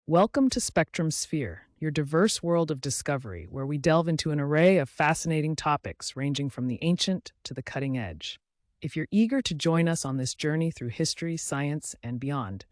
Welcome to Spectrum Sphere, your diverse world of discovery, where we delve into an array of fascinating topics ranging from the ancient to the cutting edge. If you're eager to join us on this journey through history, science, and beyond,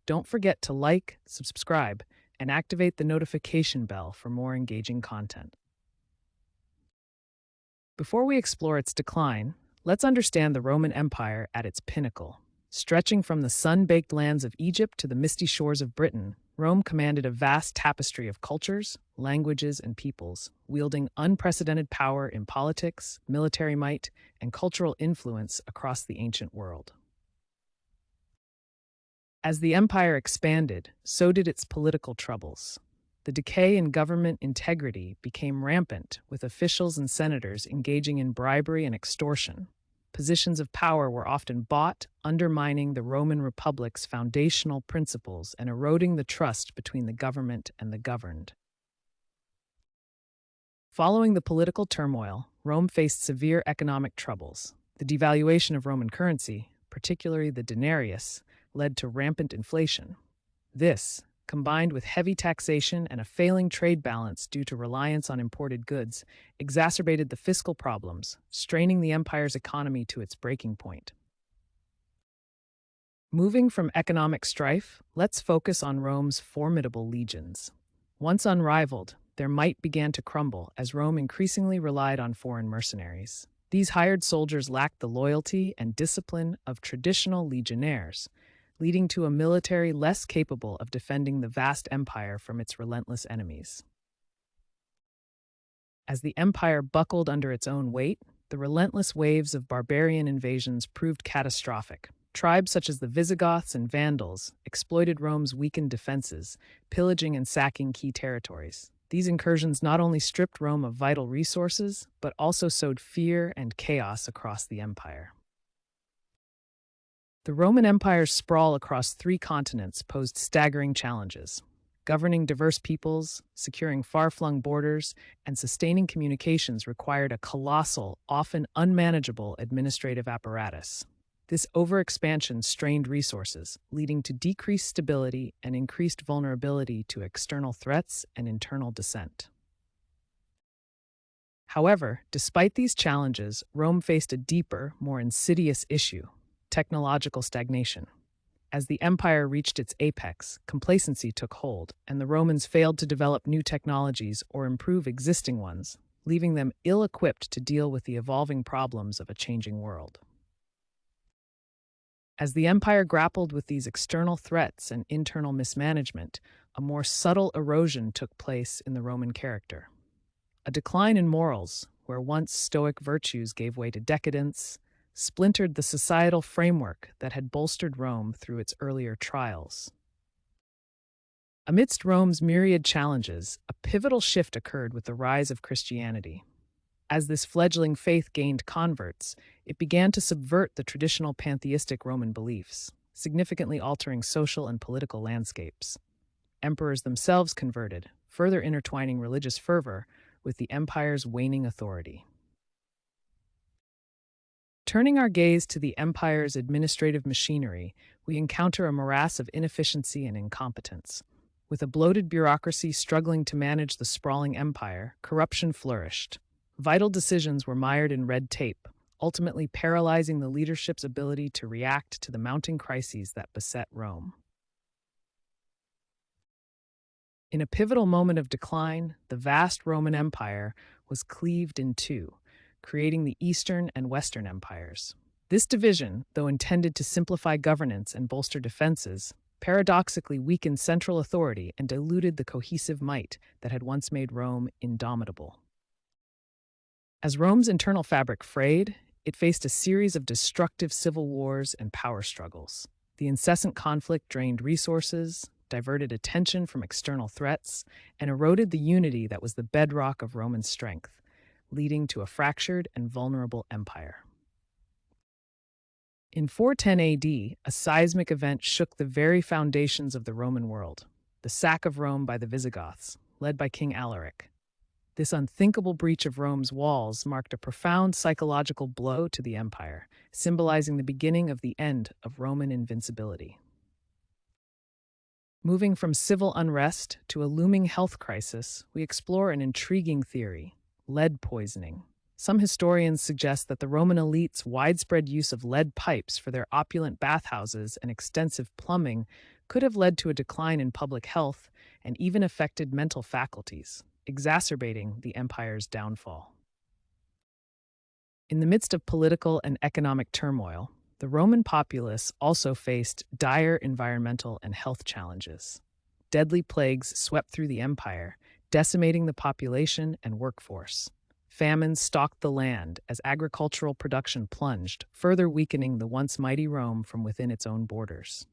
don't forget to like, subscribe, and activate the notification bell for more engaging content. Before we explore its decline, let's understand the Roman Empire at its pinnacle. Stretching from the sun-baked lands of Egypt to the misty shores of Britain, Rome commanded a vast tapestry of cultures, languages, and peoples, wielding unprecedented power in politics, military might, and cultural influence across the ancient world. As the empire expanded, so did its political troubles. The decay in government integrity became rampant, with officials and senators engaging in bribery and extortion. Positions of power were often bought, undermining the Roman Republic's foundational principles and eroding the trust between the government and the governed. Following the political turmoil, Rome faced severe economic troubles. The devaluation of Roman currency, particularly the denarius, led to rampant inflation. This, combined with heavy taxation and a failing trade balance due to reliance on imported goods, exacerbated the fiscal problems, straining the empire's economy to its breaking point. Moving from economic strife, let's focus on Rome's formidable legions. Once unrivaled, their might began to crumble as Rome increasingly relied on foreign mercenaries. These hired soldiers lacked the loyalty and discipline of traditional legionnaires, leading to a military less capable of defending the vast empire from its relentless enemies. As the empire buckled under its own weight, the relentless waves of barbarian invasions proved catastrophic. Tribes such as the Visigoths and Vandals exploited Rome's weakened defenses, pillaging and sacking key territories. These incursions not only stripped Rome of vital resources, but also sowed fear and chaos across the empire. The Roman Empire's sprawl across 3 continents posed staggering challenges. Governing diverse peoples, securing far-flung borders, and sustaining communications required a colossal, often unmanageable administrative apparatus. This overexpansion strained resources, leading to decreased stability and increased vulnerability to external threats and internal dissent. However, despite these challenges, Rome faced a deeper, more insidious issue: technological stagnation. As the empire reached its apex, complacency took hold, and the Romans failed to develop new technologies or improve existing ones, leaving them ill-equipped to deal with the evolving problems of a changing world. As the empire grappled with these external threats and internal mismanagement, a more subtle erosion took place in the Roman character. A decline in morals, where once stoic virtues gave way to decadence, splintered the societal framework that had bolstered Rome through its earlier trials. Amidst Rome's myriad challenges, a pivotal shift occurred with the rise of Christianity. As this fledgling faith gained converts, it began to subvert the traditional pantheistic Roman beliefs, significantly altering social and political landscapes. Emperors themselves converted, further intertwining religious fervor with the empire's waning authority. Turning our gaze to the empire's administrative machinery, we encounter a morass of inefficiency and incompetence. With a bloated bureaucracy struggling to manage the sprawling empire, corruption flourished. Vital decisions were mired in red tape, ultimately paralyzing the leadership's ability to react to the mounting crises that beset Rome. In a pivotal moment of decline, the vast Roman Empire was cleaved in two, creating the Eastern and Western empires. This division, though intended to simplify governance and bolster defenses, paradoxically weakened central authority and diluted the cohesive might that had once made Rome indomitable. As Rome's internal fabric frayed, it faced a series of destructive civil wars and power struggles. The incessant conflict drained resources, diverted attention from external threats, and eroded the unity that was the bedrock of Roman strength, leading to a fractured and vulnerable empire. In 410 AD, a seismic event shook the very foundations of the Roman world: the sack of Rome by the Visigoths, led by King Alaric. This unthinkable breach of Rome's walls marked a profound psychological blow to the empire, symbolizing the beginning of the end of Roman invincibility. Moving from civil unrest to a looming health crisis, we explore an intriguing theory: lead poisoning. Some historians suggest that the Roman elite's widespread use of lead pipes for their opulent bathhouses and extensive plumbing could have led to a decline in public health and even affected mental faculties, exacerbating the empire's downfall. In the midst of political and economic turmoil, the Roman populace also faced dire environmental and health challenges. Deadly plagues swept through the empire, decimating the population and workforce. Famines stalked the land as agricultural production plunged, further weakening the once mighty Rome from within its own borders.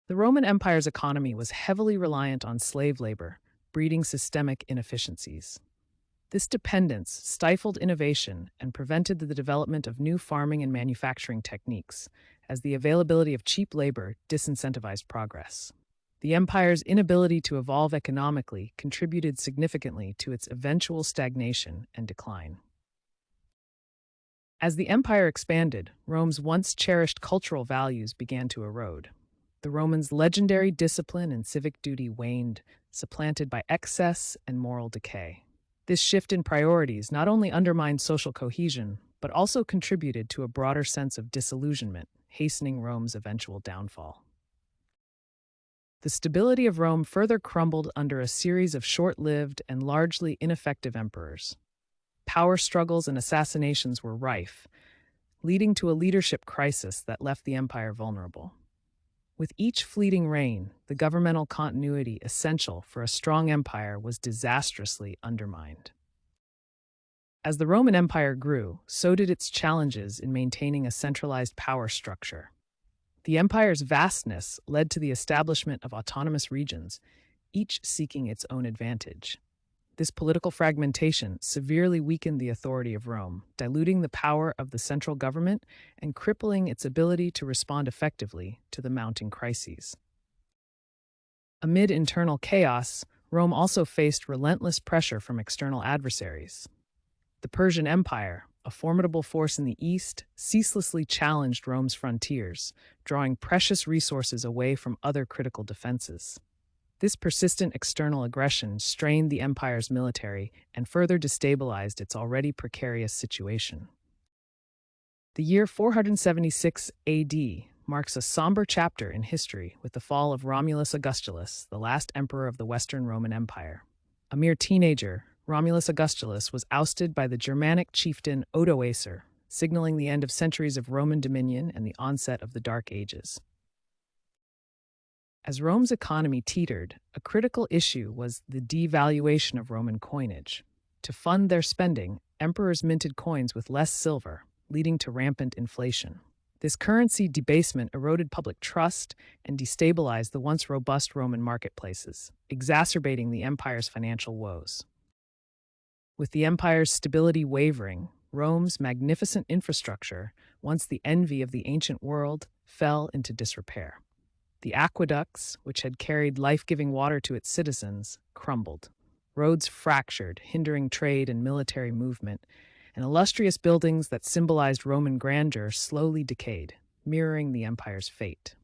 The Roman Empire's economy was heavily reliant on slave labor, breeding systemic inefficiencies. This dependence stifled innovation and prevented the development of new farming and manufacturing techniques, as the availability of cheap labor disincentivized progress. The empire's inability to evolve economically contributed significantly to its eventual stagnation and decline. As the empire expanded, Rome's once cherished cultural values began to erode. The Romans' legendary discipline and civic duty waned, supplanted by excess and moral decay. This shift in priorities not only undermined social cohesion, but also contributed to a broader sense of disillusionment, hastening Rome's eventual downfall. The stability of Rome further crumbled under a series of short-lived and largely ineffective emperors. Power struggles and assassinations were rife, leading to a leadership crisis that left the empire vulnerable. With each fleeting reign, the governmental continuity essential for a strong empire was disastrously undermined. As the Roman Empire grew, so did its challenges in maintaining a centralized power structure. The empire's vastness led to the establishment of autonomous regions, each seeking its own advantage. This political fragmentation severely weakened the authority of Rome, diluting the power of the central government and crippling its ability to respond effectively to the mounting crises. Amid internal chaos, Rome also faced relentless pressure from external adversaries. The Persian Empire, a formidable force in the east, ceaselessly challenged Rome's frontiers, drawing precious resources away from other critical defenses. This persistent external aggression strained the empire's military and further destabilized its already precarious situation. The year 476 AD marks a somber chapter in history with the fall of Romulus Augustulus, the last emperor of the Western Roman Empire. A mere teenager, Romulus Augustulus was ousted by the Germanic chieftain Odoacer, signaling the end of centuries of Roman dominion and the onset of the Dark Ages. As Rome's economy teetered, a critical issue was the devaluation of Roman coinage. To fund their spending, emperors minted coins with less silver, leading to rampant inflation. This currency debasement eroded public trust and destabilized the once robust Roman marketplaces, exacerbating the empire's financial woes. With the empire's stability wavering, Rome's magnificent infrastructure, once the envy of the ancient world, fell into disrepair. The aqueducts, which had carried life-giving water to its citizens, crumbled. Roads fractured, hindering trade and military movement, and illustrious buildings that symbolized Roman grandeur slowly decayed, mirroring the empire's fate.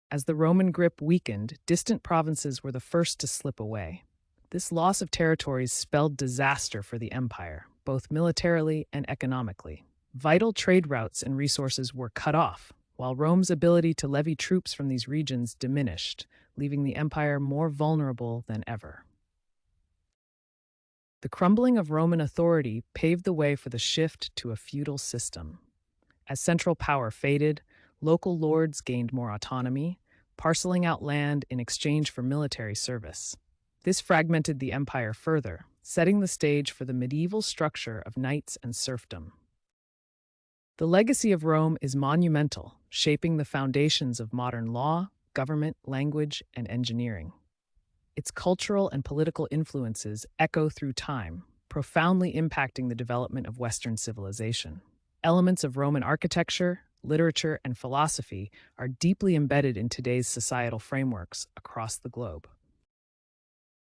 As the Roman grip weakened, distant provinces were the first to slip away. This loss of territories spelled disaster for the empire, both militarily and economically. Vital trade routes and resources were cut off, while Rome's ability to levy troops from these regions diminished, leaving the empire more vulnerable than ever. The crumbling of Roman authority paved the way for the shift to a feudal system. As central power faded, local lords gained more autonomy, parceling out land in exchange for military service. This fragmented the empire further, setting the stage for the medieval structure of knights and serfdom. The legacy of Rome is monumental, shaping the foundations of modern law, government, language, and engineering. Its cultural and political influences echo through time, profoundly impacting the development of Western civilization. Elements of Roman architecture, literature, and philosophy are deeply embedded in today's societal frameworks across the globe.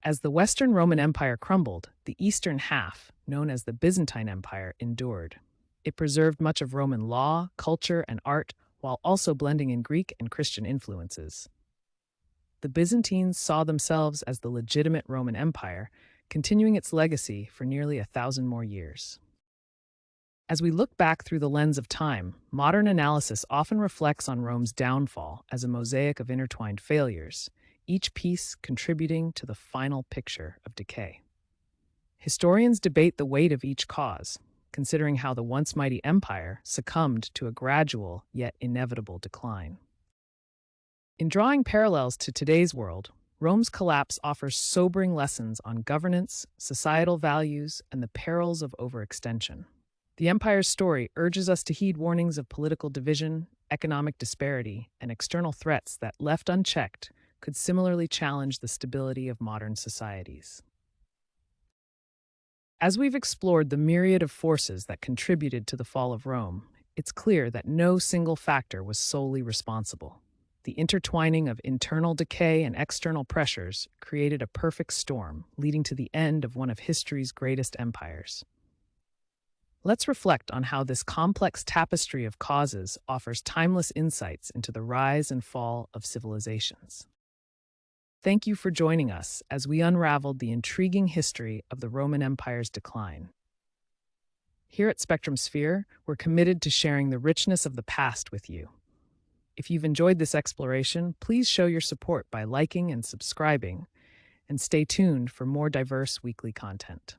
As the Western Roman Empire crumbled, the eastern half, known as the Byzantine Empire, endured. It preserved much of Roman law, culture, and art, while also blending in Greek and Christian influences. the Byzantines saw themselves as the legitimate Roman Empire, continuing its legacy for nearly 1,000 more years. As we look back through the lens of time, modern analysis often reflects on Rome's downfall as a mosaic of intertwined failures, each piece contributing to the final picture of decay. Historians debate the weight of each cause, considering how the once mighty empire succumbed to a gradual yet inevitable decline. In drawing parallels to today's world, Rome's collapse offers sobering lessons on governance, societal values, and the perils of overextension. The empire's story urges us to heed warnings of political division, economic disparity, and external threats that, left unchecked, could similarly challenge the stability of modern societies. As we've explored the myriad of forces that contributed to the fall of Rome, it's clear that no single factor was solely responsible. The intertwining of internal decay and external pressures created a perfect storm, leading to the end of one of history's greatest empires. Let's reflect on how this complex tapestry of causes offers timeless insights into the rise and fall of civilizations. Thank you for joining us as we unraveled the intriguing history of the Roman Empire's decline. Here at Spectrum Sphere, we're committed to sharing the richness of the past with you. If you've enjoyed this exploration, please show your support by liking and subscribing, and stay tuned for more diverse weekly content.